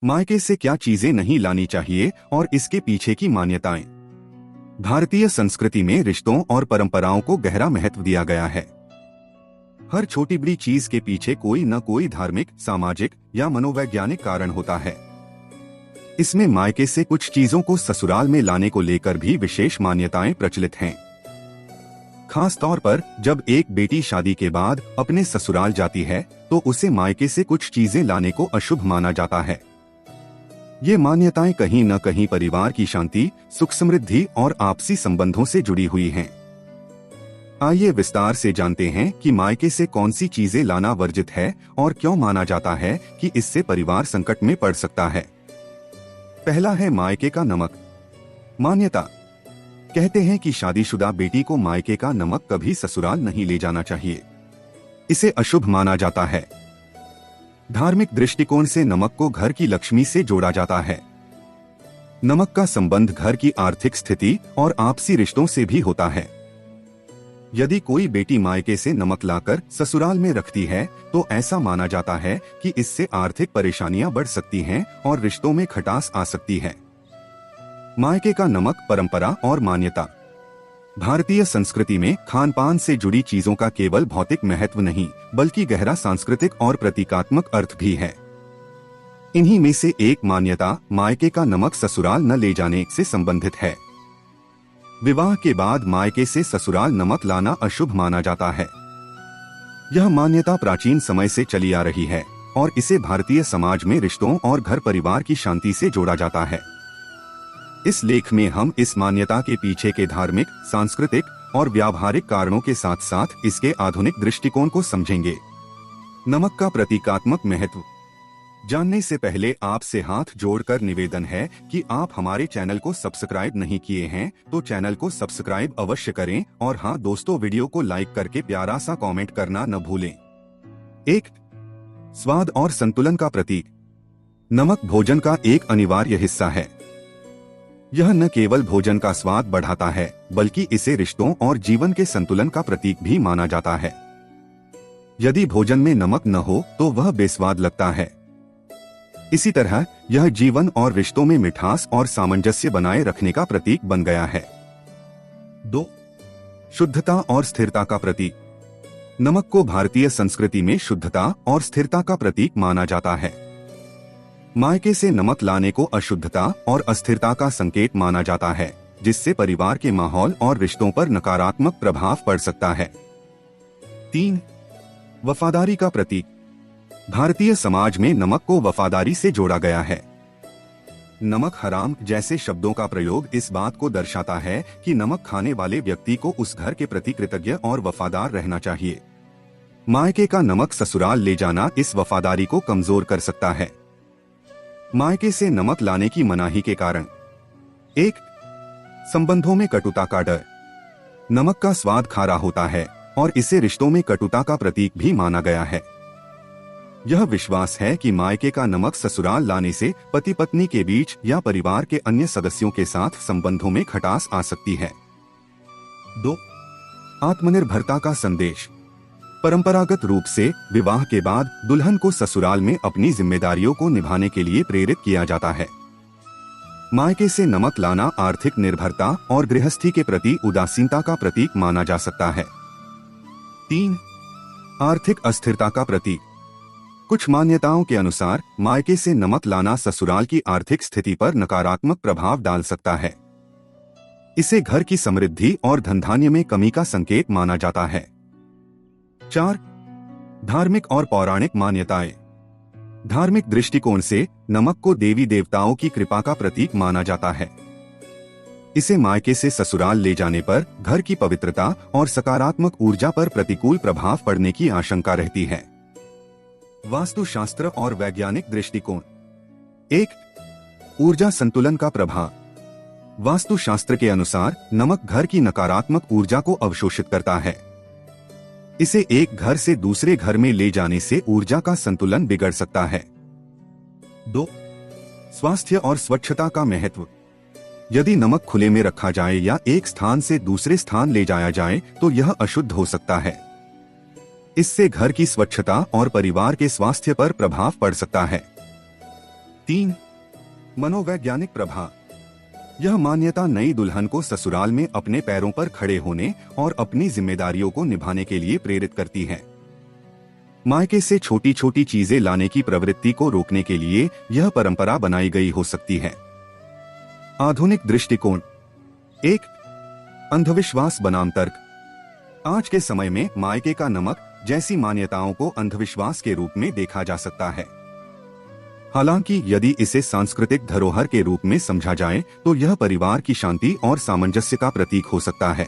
मायके से क्या चीजें नहीं लानी चाहिए और इसके पीछे की मान्यताएं। भारतीय संस्कृति में रिश्तों और परंपराओं को गहरा महत्व दिया गया है। हर छोटी बड़ी चीज के पीछे कोई न कोई धार्मिक, सामाजिक या मनोवैज्ञानिक कारण होता है। इसमें मायके से कुछ चीजों को ससुराल में लाने को लेकर भी विशेष मान्यताएं प्रचलित हैं। खास तौर पर जब एक बेटी शादी के बाद अपने ससुराल जाती है तो उसे मायके से कुछ चीजें लाने को अशुभ माना जाता है। ये मान्यताएं कहीं न कहीं परिवार की शांति, सुख समृद्धि और आपसी संबंधों से जुड़ी हुई हैं। आइए विस्तार से जानते हैं कि मायके से कौन सी चीजें लाना वर्जित है और क्यों माना जाता है कि इससे परिवार संकट में पड़ सकता है। पहला है मायके का नमक। मान्यता कहते हैं कि शादीशुदा बेटी को मायके का नमक कभी ससुराल नहीं ले जाना चाहिए। इसे अशुभ माना जाता है। धार्मिक दृष्टिकोण से नमक को घर की लक्ष्मी से जोड़ा जाता है। नमक का संबंध घर की आर्थिक स्थिति और आपसी रिश्तों से भी होता है। यदि कोई बेटी मायके से नमक लाकर ससुराल में रखती है तो ऐसा माना जाता है कि इससे आर्थिक परेशानियां बढ़ सकती हैं और रिश्तों में खटास आ सकती है। मायके का नमक, परंपरा और मान्यता। भारतीय संस्कृति में खान-पान से जुड़ी चीजों का केवल भौतिक महत्व नहीं बल्कि गहरा सांस्कृतिक और प्रतीकात्मक अर्थ भी है। इन्हीं में से एक मान्यता मायके का नमक ससुराल न ले जाने से संबंधित है। विवाह के बाद मायके से ससुराल नमक लाना अशुभ माना जाता है। यह मान्यता प्राचीन समय से चली आ रही है और इसे भारतीय समाज में रिश्तों और घर परिवार की शांति से जोड़ा जाता है। इस लेख में हम इस मान्यता के पीछे के धार्मिक, सांस्कृतिक और व्यावहारिक कारणों के साथ साथ इसके आधुनिक दृष्टिकोण को समझेंगे। नमक का प्रतीकात्मक महत्व जानने से पहले आपसे हाथ जोड़कर निवेदन है कि आप हमारे चैनल को सब्सक्राइब नहीं किए हैं तो चैनल को सब्सक्राइब अवश्य करें और हाँ दोस्तों, वीडियो को लाइक करके प्यारा सा कमेंट करना न भूलें। 1. स्वाद और संतुलन का प्रतीक। नमक भोजन का एक अनिवार्य हिस्सा है। यह न केवल भोजन का स्वाद बढ़ाता है बल्कि इसे रिश्तों और जीवन के संतुलन का प्रतीक भी माना जाता है। यदि भोजन में नमक न हो तो वह बेस्वाद लगता है। इसी तरह यह जीवन और रिश्तों में मिठास और सामंजस्य बनाए रखने का प्रतीक बन गया है। 2. शुद्धता और स्थिरता का प्रतीक। नमक को भारतीय संस्कृति में शुद्धता और स्थिरता का प्रतीक माना जाता है। मायके से नमक लाने को अशुद्धता और अस्थिरता का संकेत माना जाता है, जिससे परिवार के माहौल और रिश्तों पर नकारात्मक प्रभाव पड़ सकता है। 3. वफादारी का प्रतीक। भारतीय समाज में नमक को वफादारी से जोड़ा गया है। नमक हराम जैसे शब्दों का प्रयोग इस बात को दर्शाता है कि नमक खाने वाले व्यक्ति को उस घर के प्रति कृतज्ञ और वफादार रहना चाहिए। मायके का नमक ससुराल ले जाना इस वफादारी को कमजोर कर सकता है। मायके से नमक लाने की मनाही के कारण। 1. संबंधों में कटुता का डर। नमक का स्वाद खारा होता है और इसे रिश्तों में कटुता का प्रतीक भी माना गया है। यह विश्वास है कि मायके का नमक ससुराल लाने से पति पत्नी के बीच या परिवार के अन्य सदस्यों के साथ संबंधों में खटास आ सकती है। 2. आत्मनिर्भरता का संदेश। परंपरागत रूप से विवाह के बाद दुल्हन को ससुराल में अपनी जिम्मेदारियों को निभाने के लिए प्रेरित किया जाता है। मायके से नमक लाना आर्थिक निर्भरता और गृहस्थी के प्रति उदासीनता का प्रतीक माना जा सकता है। 3. आर्थिक अस्थिरता का प्रतीक। कुछ मान्यताओं के अनुसार मायके से नमक लाना ससुराल की आर्थिक स्थिति पर नकारात्मक प्रभाव डाल सकता है। इसे घर की समृद्धि और धनधान्य में कमी का संकेत माना जाता है। 4. धार्मिक और पौराणिक मान्यताएं। धार्मिक दृष्टिकोण से नमक को देवी देवताओं की कृपा का प्रतीक माना जाता है। इसे मायके से ससुराल ले जाने पर घर की पवित्रता और सकारात्मक ऊर्जा पर प्रतिकूल प्रभाव पड़ने की आशंका रहती है। वास्तुशास्त्र और वैज्ञानिक दृष्टिकोण। 1. ऊर्जा संतुलन का प्रभाव। वास्तुशास्त्र के अनुसार नमक घर की नकारात्मक ऊर्जा को अवशोषित करता है। इसे एक घर से दूसरे घर में ले जाने से ऊर्जा का संतुलन बिगड़ सकता है। 2. स्वास्थ्य और स्वच्छता का महत्व। यदि नमक खुले में रखा जाए या एक स्थान से दूसरे स्थान ले जाया जाए तो यह अशुद्ध हो सकता है। इससे घर की स्वच्छता और परिवार के स्वास्थ्य पर प्रभाव पड़ सकता है। 3. मनोवैज्ञानिक प्रभाव। यह मान्यता नई दुल्हन को ससुराल में अपने पैरों पर खड़े होने और अपनी जिम्मेदारियों को निभाने के लिए प्रेरित करती है। मायके से छोटी छोटी चीजें लाने की प्रवृत्ति को रोकने के लिए यह परंपरा बनाई गई हो सकती है। आधुनिक दृष्टिकोण। 1. अंधविश्वास बनाम तर्क। आज के समय में मायके का नमक जैसी मान्यताओं को अंधविश्वास के रूप में देखा जा सकता है। हालांकि यदि इसे सांस्कृतिक धरोहर के रूप में समझा जाए तो यह परिवार की शांति और सामंजस्य का प्रतीक हो सकता है।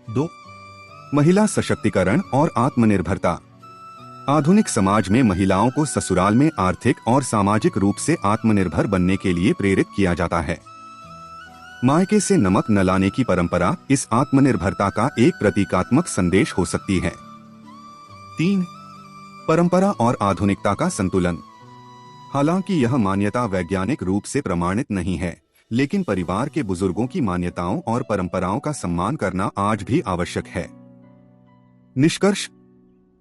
2. महिला सशक्तिकरण और आत्मनिर्भरता। आधुनिक समाज में महिलाओं को ससुराल में आर्थिक और सामाजिक रूप से आत्मनिर्भर बनने के लिए प्रेरित किया जाता है। मायके से नमक न लाने की परंपरा इस आत्मनिर्भरता का एक प्रतीकात्मक संदेश हो सकती है। 3. परंपरा और आधुनिकता का संतुलन। हालांकि यह मान्यता वैज्ञानिक रूप से प्रमाणित नहीं है, लेकिन परिवार के बुजुर्गों की मान्यताओं और परंपराओं का सम्मान करना आज भी आवश्यक है। निष्कर्ष।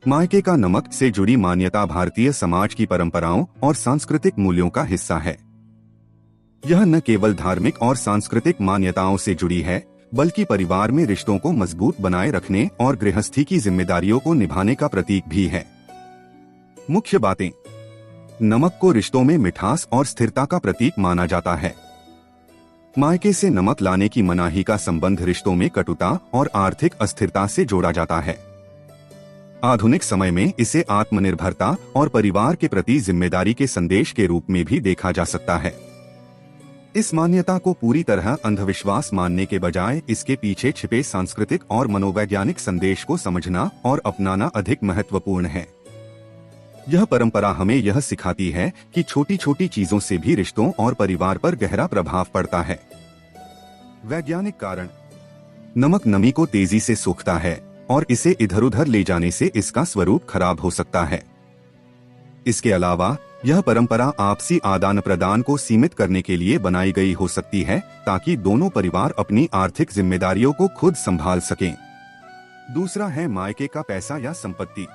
मायके का नमक से जुड़ी मान्यता भारतीय समाज की परंपराओं और सांस्कृतिक मूल्यों का हिस्सा है। यह न केवल धार्मिक और सांस्कृतिक मान्यताओं से जुड़ी है, बल्कि परिवार में रिश्तों को मजबूत बनाए रखने और गृहस्थी की जिम्मेदारियों को निभाने का प्रतीक भी है। मुख्य बातें। नमक को रिश्तों में मिठास और स्थिरता का प्रतीक माना जाता है। मायके से नमक लाने की मनाही का संबंध रिश्तों में कटुता और आर्थिक अस्थिरता से जोड़ा जाता है। आधुनिक समय में इसे आत्मनिर्भरता और परिवार के प्रति जिम्मेदारी के संदेश के रूप में भी देखा जा सकता है। इस मान्यता को पूरी तरह अंधविश्वास मानने के बजाय इसके पीछे छिपे सांस्कृतिक और मनोवैज्ञानिक संदेश को समझना और अपनाना अधिक महत्वपूर्ण है। यह परंपरा हमें यह सिखाती है कि छोटी छोटी चीजों से भी रिश्तों और परिवार पर गहरा प्रभाव पड़ता है। वैज्ञानिक कारण। नमक नमी को तेजी से सोखता है और इसे इधर उधर ले जाने से इसका स्वरूप खराब हो सकता है। इसके अलावा यह परंपरा आपसी आदान प्रदान को सीमित करने के लिए बनाई गई हो सकती है, ताकि दोनों परिवार अपनी आर्थिक जिम्मेदारियों को खुद संभाल सकें। दूसरा है मायके का पैसा या संपत्ति।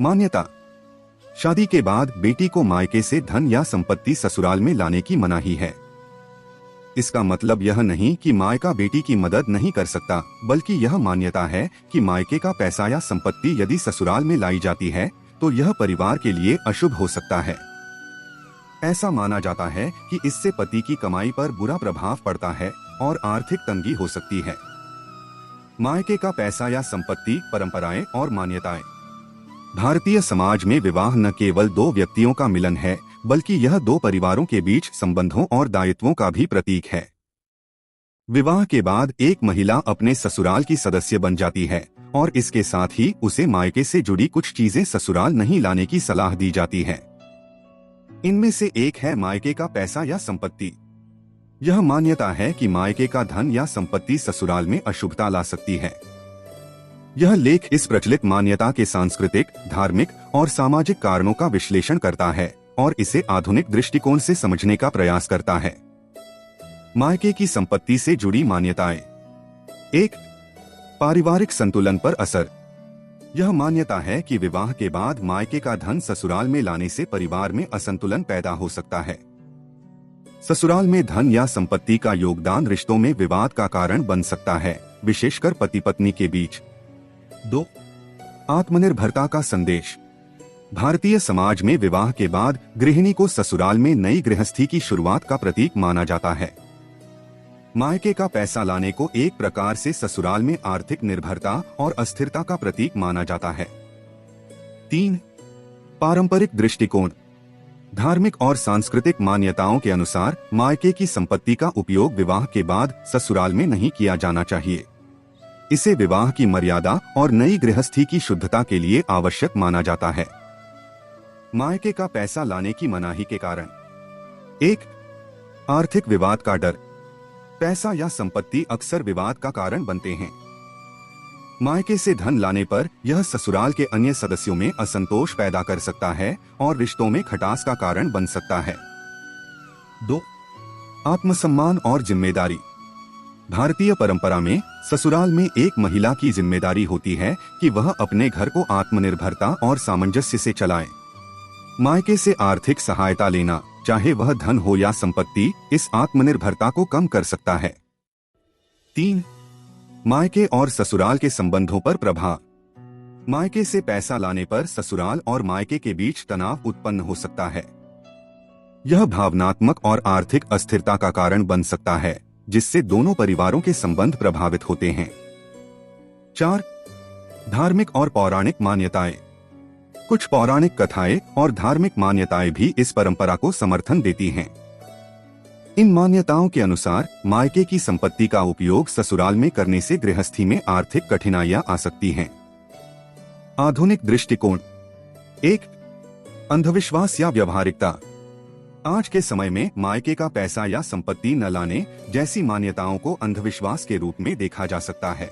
मान्यता। शादी के बाद बेटी को मायके से धन या संपत्ति ससुराल में लाने की मनाही है। इसका मतलब यह नहीं कि मायका बेटी की मदद नहीं कर सकता, बल्कि यह मान्यता है कि मायके का पैसा या संपत्ति यदि ससुराल में लाई जाती है तो यह परिवार के लिए अशुभ हो सकता है। ऐसा माना जाता है कि इससे पति की कमाई पर बुरा प्रभाव पड़ता है और आर्थिक तंगी हो सकती है। मायके का पैसा या संपत्ति, परंपराएं और मान्यताएं। भारतीय समाज में विवाह न केवल दो व्यक्तियों का मिलन है, बल्कि यह दो परिवारों के बीच संबंधों और दायित्वों का भी प्रतीक है। विवाह के बाद एक महिला अपने ससुराल की सदस्य बन जाती है और इसके साथ ही उसे मायके से जुड़ी कुछ चीजें ससुराल नहीं लाने की सलाह दी जाती है। इनमें से एक है मायके का पैसा या संपत्ति। यह मान्यता है कि मायके का धन या संपत्ति ससुराल में अशुभता ला सकती है। यह लेख इस प्रचलित मान्यता के सांस्कृतिक, धार्मिक और सामाजिक कारणों का विश्लेषण करता है और इसे आधुनिक दृष्टिकोण से समझने का प्रयास करता है। मायके की संपत्ति से जुड़ी मान्यताएं। 1. पारिवारिक संतुलन पर असर। यह मान्यता है कि विवाह के बाद मायके का धन ससुराल में लाने से परिवार में असंतुलन पैदा हो सकता है। ससुराल में धन या संपत्ति का योगदान रिश्तों में विवाद का कारण बन सकता है, विशेषकर पति पत्नी के बीच। 2. आत्मनिर्भरता का संदेश। भारतीय समाज में विवाह के बाद गृहिणी को ससुराल में नई गृहस्थी की शुरुआत का प्रतीक माना जाता है। मायके का पैसा लाने को एक प्रकार से ससुराल में आर्थिक निर्भरता और अस्थिरता का प्रतीक माना जाता है। 3. पारंपरिक दृष्टिकोण। धार्मिक और सांस्कृतिक मान्यताओं के अनुसार मायके की संपत्ति का उपयोग विवाह के बाद ससुराल में नहीं किया जाना चाहिए। इसे विवाह की मर्यादा और नई गृहस्थी की शुद्धता के लिए आवश्यक माना जाता है। मायके का पैसा लाने की मनाही के कारण। 1. आर्थिक विवाद का डर। पैसा या संपत्ति अक्सर विवाद का कारण बनते हैं। मायके से धन लाने पर यह ससुराल के अन्य सदस्यों में असंतोष पैदा कर सकता है और रिश्तों में खटास का कारण बन सकता है। 2. आत्मसम्मान और जिम्मेदारी। भारतीय परंपरा में ससुराल में एक महिला की जिम्मेदारी होती है कि वह अपने घर को आत्मनिर्भरता और सामंजस्य से चलाए। मायके से आर्थिक सहायता लेना, चाहे वह धन हो या संपत्ति, इस आत्मनिर्भरता को कम कर सकता है। 3. मायके और ससुराल के संबंधों पर प्रभाव। मायके से पैसा लाने पर ससुराल और मायके के बीच तनाव उत्पन्न हो सकता है। यह भावनात्मक और आर्थिक अस्थिरता का कारण बन सकता है, जिससे दोनों परिवारों के संबंध प्रभावित होते हैं। 4. धार्मिक और पौराणिक मान्यताएं। कुछ पौराणिक कथाएं और धार्मिक मान्यताएं भी इस परंपरा को समर्थन देती हैं। इन मान्यताओं के अनुसार मायके की संपत्ति का उपयोग ससुराल में करने से गृहस्थी में आर्थिक कठिनाइयां आ सकती हैं। आधुनिक दृष्टिकोण। 1. अंधविश्वास या व्यवहारिकता। आज के समय में मायके का पैसा या संपत्ति न लाने जैसी मान्यताओं को अंधविश्वास के रूप में देखा जा सकता है।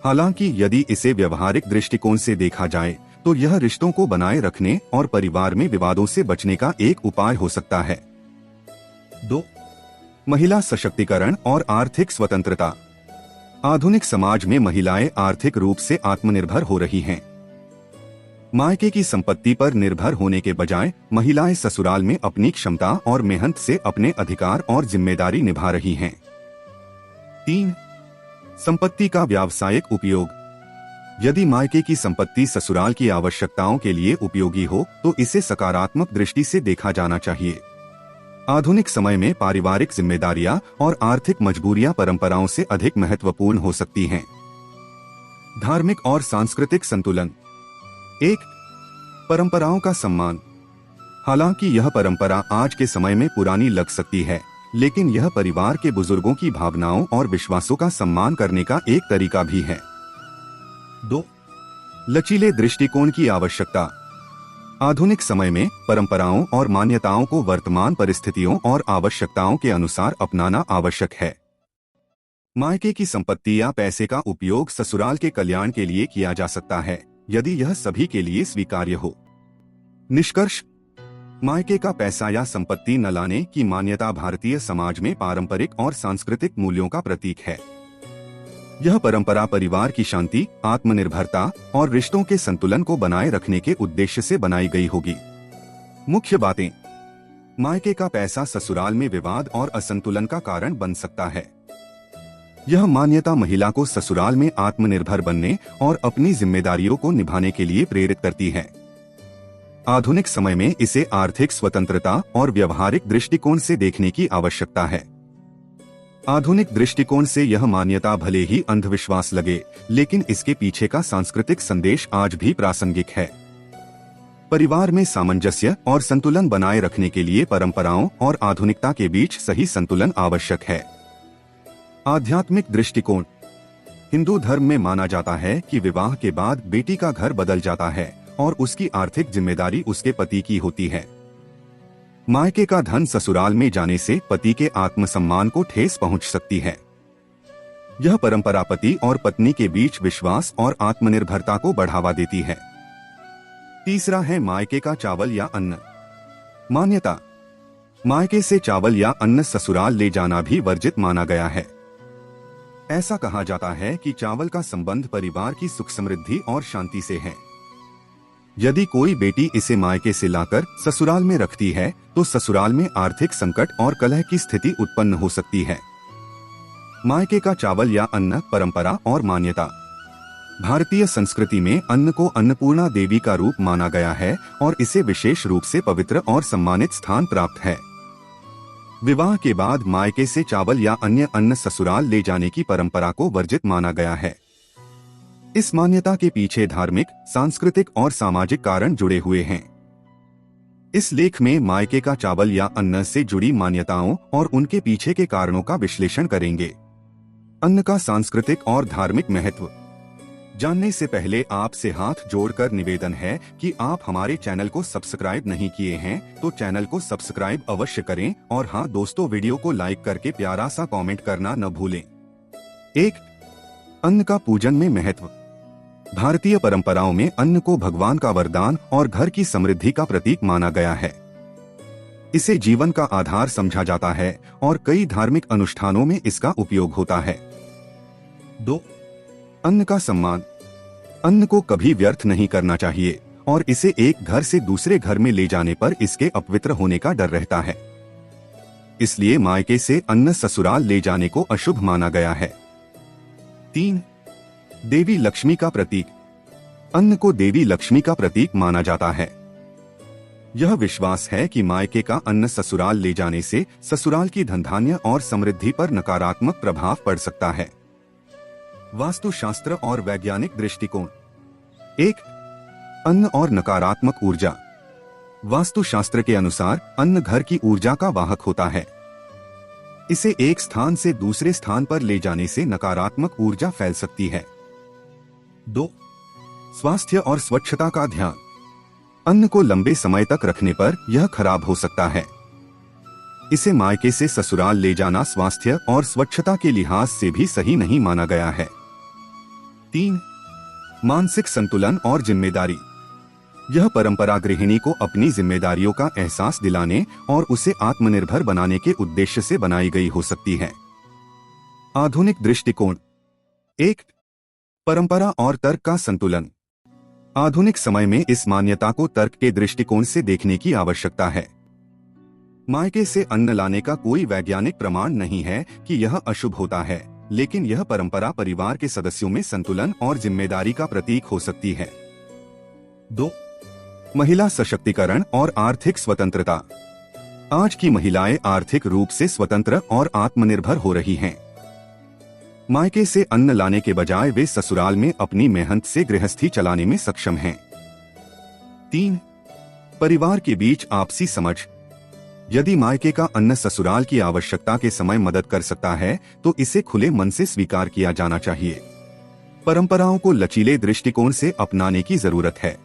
हालांकि यदि इसे व्यवहारिक दृष्टिकोण से देखा जाए तो यह रिश्तों को बनाए रखने और परिवार में विवादों से बचने का एक उपाय हो सकता है। 2. महिला सशक्तिकरण और आर्थिक स्वतंत्रता। आधुनिक समाज में महिलाएं आर्थिक रूप से आत्मनिर्भर हो रही हैं। मायके की संपत्ति पर निर्भर होने के बजाय महिलाएं ससुराल में अपनी क्षमता और मेहनत से अपने अधिकार और जिम्मेदारी निभा रही हैं। 3. संपत्ति का व्यावसायिक उपयोग। यदि मायके की संपत्ति ससुराल की आवश्यकताओं के लिए उपयोगी हो तो इसे सकारात्मक दृष्टि से देखा जाना चाहिए। आधुनिक समय में पारिवारिक जिम्मेदारियां और आर्थिक मजबूरियां परंपराओं से अधिक महत्वपूर्ण हो सकती हैं। धार्मिक और सांस्कृतिक संतुलन। 1. परंपराओं का सम्मान। हालांकि यह परंपरा आज के समय में पुरानी लग सकती है, लेकिन यह परिवार के बुजुर्गों की भावनाओं और विश्वासों का सम्मान करने का एक तरीका भी है। 2. लचीले दृष्टिकोण की आवश्यकता। आधुनिक समय में परंपराओं और मान्यताओं को वर्तमान परिस्थितियों और आवश्यकताओं के अनुसार अपनाना आवश्यक है। मायके की संपत्ति या पैसे का उपयोग ससुराल के कल्याण के लिए किया जा सकता है, यदि यह सभी के लिए स्वीकार्य हो। निष्कर्ष। मायके का पैसा या संपत्ति न लाने की मान्यता भारतीय समाज में पारंपरिक और सांस्कृतिक मूल्यों का प्रतीक है। यह परंपरा परिवार की शांति, आत्मनिर्भरता और रिश्तों के संतुलन को बनाए रखने के उद्देश्य से बनाई गई होगी। मुख्य बातें। मायके का पैसा ससुराल में विवाद और असंतुलन का कारण बन सकता है। यह मान्यता महिला को ससुराल में आत्मनिर्भर बनने और अपनी जिम्मेदारियों को निभाने के लिए प्रेरित करती है। आधुनिक समय में इसे आर्थिक स्वतंत्रता और व्यवहारिक दृष्टिकोण से देखने की आवश्यकता है। आधुनिक दृष्टिकोण से यह मान्यता भले ही अंधविश्वास लगे, लेकिन इसके पीछे का सांस्कृतिक संदेश आज भी प्रासंगिक है। परिवार में सामंजस्य और संतुलन बनाए रखने के लिए परंपराओं और आधुनिकता के बीच सही संतुलन आवश्यक है। आध्यात्मिक दृष्टिकोण। हिंदू धर्म में माना जाता है कि विवाह के बाद बेटी का घर बदल जाता है और उसकी आर्थिक जिम्मेदारी उसके पति की होती है। मायके का धन ससुराल में जाने से पति के आत्मसम्मान को ठेस पहुंच सकती है। यह परंपरा पति और पत्नी के बीच विश्वास और आत्मनिर्भरता को बढ़ावा देती है। तीसरा है मायके का चावल या अन्न। मान्यता। मायके से चावल या अन्न ससुराल ले जाना भी वर्जित माना गया है। ऐसा कहा जाता है कि चावल का संबंध परिवार की सुख समृद्धि और शांति से है। यदि कोई बेटी इसे मायके से लाकर ससुराल में रखती है तो ससुराल में आर्थिक संकट और कलह की स्थिति उत्पन्न हो सकती है। मायके का चावल या अन्न परंपरा और मान्यता। भारतीय संस्कृति में अन्न को अन्नपूर्णा देवी का रूप माना गया है और इसे विशेष रूप से पवित्र और सम्मानित स्थान प्राप्त है। विवाह के बाद मायके से चावल या अन्य अन्न ससुराल ले जाने की परंपरा को वर्जित माना गया है। इस मान्यता के पीछे धार्मिक, सांस्कृतिक और सामाजिक कारण जुड़े हुए हैं। इस लेख में मायके का चावल या अन्न से जुड़ी मान्यताओं और उनके पीछे के कारणों का विश्लेषण करेंगे। अन्न का सांस्कृतिक और धार्मिक महत्व जानने से पहले आपसे हाथ जोड़कर निवेदन है कि आप हमारे चैनल को सब्सक्राइब नहीं किए हैं तो चैनल को सब्सक्राइब अवश्य करें और हाँ दोस्तों, वीडियो को लाइक करके प्यारा सा कमेंट करना न भूलें। 1. अन्न का पूजन में महत्व। भारतीय परंपराओं में अन्न को भगवान का वरदान और घर की समृद्धि का प्रतीक माना गया है। इसे जीवन का आधार समझा जाता है और कई धार्मिक अनुष्ठानों में इसका उपयोग होता है। 2. अन्न का सम्मान। अन्न को कभी व्यर्थ नहीं करना चाहिए और इसे एक घर से दूसरे घर में ले जाने पर इसके अपवित्र होने का डर रहता है। इसलिए मायके से अन्न ससुराल ले जाने को अशुभ माना गया है। 3. देवी लक्ष्मी का प्रतीक। अन्न को देवी लक्ष्मी का प्रतीक माना जाता है। यह विश्वास है कि मायके का अन्न ससुराल ले जाने से ससुराल की धनधान्य और समृद्धि पर नकारात्मक प्रभाव पड़ सकता है। वास्तुशास्त्र और वैज्ञानिक दृष्टिकोण। 1. अन्न और नकारात्मक ऊर्जा। वास्तुशास्त्र के अनुसार अन्न घर की ऊर्जा का वाहक होता है। इसे एक स्थान से दूसरे स्थान पर ले जाने से नकारात्मक ऊर्जा फैल सकती है। 2. स्वास्थ्य और स्वच्छता का ध्यान। अन्न को लंबे समय तक रखने पर यह खराब हो सकता है। इसे मायके से ससुराल ले जाना स्वास्थ्य और स्वच्छता के लिहाज से भी सही नहीं माना गया है। 3. मानसिक संतुलन और जिम्मेदारी। यह परंपरा गृहिणी को अपनी जिम्मेदारियों का एहसास दिलाने और उसे आत्मनिर्भर बनाने के उद्देश्य से बनाई गई हो सकती है। आधुनिक दृष्टिकोण। 1. परंपरा और तर्क का संतुलन। आधुनिक समय में इस मान्यता को तर्क के दृष्टिकोण से देखने की आवश्यकता है। मायके से अन्न लाने का कोई वैज्ञानिक प्रमाण नहीं है कि यह अशुभ होता है, लेकिन यह परंपरा परिवार के सदस्यों में संतुलन और जिम्मेदारी का प्रतीक हो सकती है। 2. महिला सशक्तिकरण और आर्थिक स्वतंत्रता। आज की महिलाएं आर्थिक रूप से स्वतंत्र और आत्मनिर्भर हो रही हैं। मायके से अन्न लाने के बजाय वे ससुराल में अपनी मेहनत से गृहस्थी चलाने में सक्षम हैं। 3. परिवार के बीच आपसी समझ। यदि मायके का अन्न ससुराल की आवश्यकता के समय मदद कर सकता है तो इसे खुले मन से स्वीकार किया जाना चाहिए। परंपराओं को लचीले दृष्टिकोण से अपनाने की जरूरत है।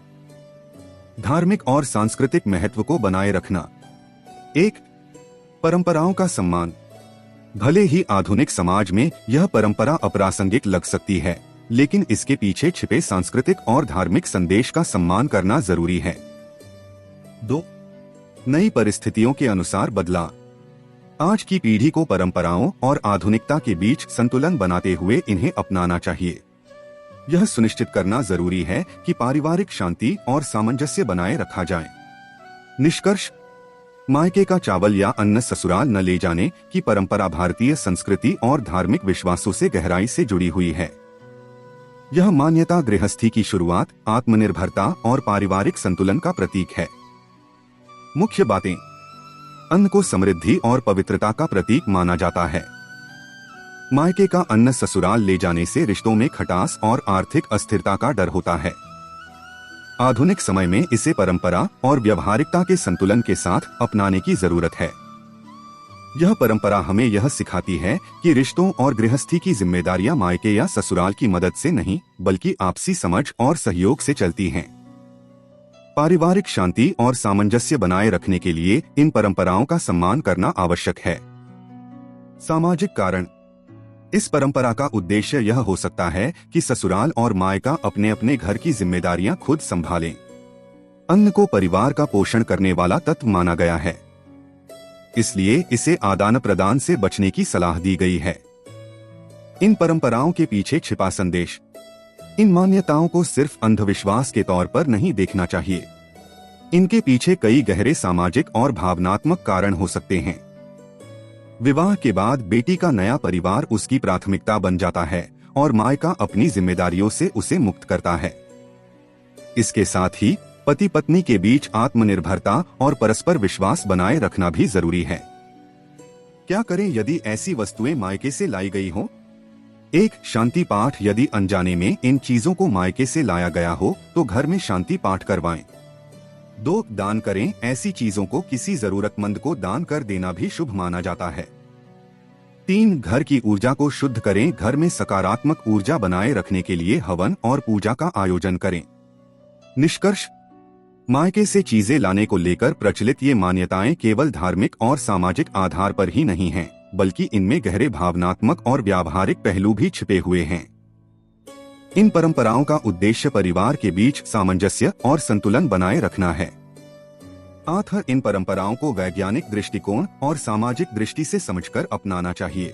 धार्मिक और सांस्कृतिक महत्व को बनाए रखना। 1. परंपराओं का सम्मान। भले ही आधुनिक समाज में यह परंपरा अप्रासंगिक लग सकती है, लेकिन इसके पीछे छिपे सांस्कृतिक और धार्मिक संदेश का सम्मान करना जरूरी है। 2. नई परिस्थितियों के अनुसार बदलाव। आज की पीढ़ी को परंपराओं और आधुनिकता के बीच संतुलन बनाते हुए इन्हें अपनाना चाहिए। यह सुनिश्चित करना जरूरी है कि पारिवारिक शांति और सामंजस्य बनाए रखा जाए। निष्कर्ष। मायके का चावल या अन्न ससुराल न ले जाने की परंपरा भारतीय संस्कृति और धार्मिक विश्वासों से गहराई से जुड़ी हुई है। यह मान्यता गृहस्थी की शुरुआत, आत्मनिर्भरता और पारिवारिक संतुलन का प्रतीक है। मुख्य बातें। अन्न को समृद्धि और पवित्रता का प्रतीक माना जाता है। मायके का अन्न ससुराल ले जाने से रिश्तों में खटास और आर्थिक अस्थिरता का डर होता है। आधुनिक समय में इसे परंपरा और व्यावहारिकता के संतुलन के साथ अपनाने की जरूरत है। यह परंपरा हमें यह सिखाती है कि रिश्तों और गृहस्थी की जिम्मेदारियां मायके या ससुराल की मदद से नहीं, बल्कि आपसी समझ और सहयोग से चलती हैं। पारिवारिक शांति और सामंजस्य बनाए रखने के लिए इन परंपराओं का सम्मान करना आवश्यक है। सामाजिक कारण। इस परंपरा का उद्देश्य यह हो सकता है कि ससुराल और मायका अपने अपने घर की जिम्मेदारियां खुद संभालें। अन्न को परिवार का पोषण करने वाला तत्व माना गया है, इसलिए इसे आदान प्रदान से बचने की सलाह दी गई है। इन परंपराओं के पीछे छिपा संदेश। इन मान्यताओं को सिर्फ अंधविश्वास के तौर पर नहीं देखना चाहिए। इनके पीछे कई गहरे सामाजिक और भावनात्मक कारण हो सकते हैं। विवाह के बाद बेटी का नया परिवार उसकी प्राथमिकता बन जाता है और मायका अपनी जिम्मेदारियों से उसे मुक्त करता है। इसके साथ ही पति पत्नी के बीच आत्मनिर्भरता और परस्पर विश्वास बनाए रखना भी जरूरी है। क्या करें यदि ऐसी वस्तुएं मायके से लाई गई हों? 1. शांति पाठ। यदि अनजाने में इन चीजों को मायके से लाया गया हो तो घर में शांति पाठ करवाएं। 2. दान करें। ऐसी चीजों को किसी जरूरतमंद को दान कर देना भी शुभ माना जाता है। 3. घर की ऊर्जा को शुद्ध करें। घर में सकारात्मक ऊर्जा बनाए रखने के लिए हवन और पूजा का आयोजन करें। निष्कर्ष। मायके से चीजें लाने को लेकर प्रचलित ये मान्यताएं केवल धार्मिक और सामाजिक आधार पर ही नहीं हैं, बल्कि इनमें गहरे भावनात्मक और व्यावहारिक पहलू भी छिपे हुए हैं। इन परंपराओं का उद्देश्य परिवार के बीच सामंजस्य और संतुलन बनाए रखना है। अतः इन परंपराओं को वैज्ञानिक दृष्टिकोण और सामाजिक दृष्टि से समझकर अपनाना चाहिए।